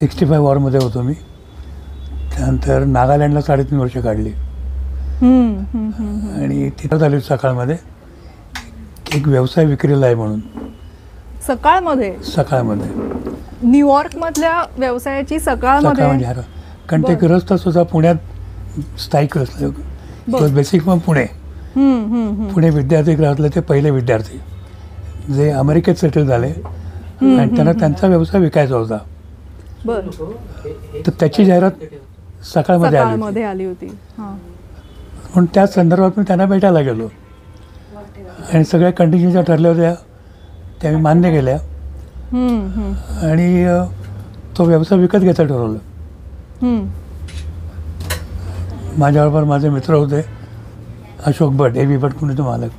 65 वॉरमध्ये होतो मी. त्यानंतर नागालँडला 3.5 वर्ष काढली आणि तिथं झाली सकाळमध्ये एक व्यवसाय विक्रीला आहे म्हणून. सकाळमध्ये न्यूयॉर्कमधल्या व्यवसायाची सकाळमध्ये कारण ते ग्रस्त सुद्धा पुण्यात स्थायिक असलं. बेसिक मग पुणे विद्यार्थी गृहातले ते पहिले विद्यार्थी जे अमेरिकेत सेटल झाले आणि त्यांना त्यांचा व्यवसाय विकायचा होता. तर त्याची जाहिरात सकाळमध्ये आली होती. म्हणून त्या संदर्भात मी त्यांना भेटायला गेलो आणि सगळ्या कंडिशनच्या ठरल्या होत्या त्या मी मान्य केल्या आणि तो व्यवसाय विकत घ्यायचं ठरवलं. माझ्याबरोबर माझे मित्र होते अशोक भट, ए बी भट पुणे तो मालक.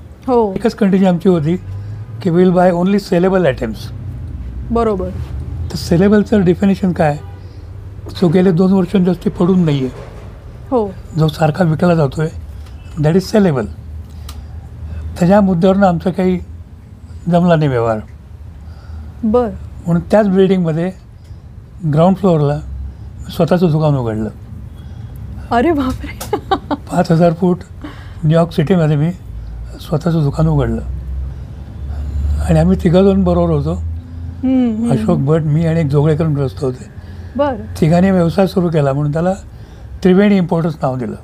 एकच कंडिशन आमची होती की will by only saleable items. बरोबर. तर सेलेबलचं डेफिनेशन काय, जो गेले 2 वर्षांनी जास्ती पडून नाही आहे, जो सारखा विकला जातो आहे, दॅट इज सेलेबल. त्याच्या मुद्द्यावरून आमचं काही जमला नाही व्यवहार. म्हणून त्याच बिल्डिंगमध्ये ग्राउंड फ्लोअरला स्वतःचं दुकान उघडलं. अरे बापरे. 5000 फूट न्यूयॉर्क सिटीमध्ये मी स्वतःचं दुकान उघडलं आणि आम्ही 3 बरोबर होतो. अशोक भट, मी आणि एक जोगळेकर ग्रस्त होते. तिघांनी व्यवसाय सुरू केला म्हणून त्याला त्रिवेणी इम्पोर्टर्स नाव दिलं.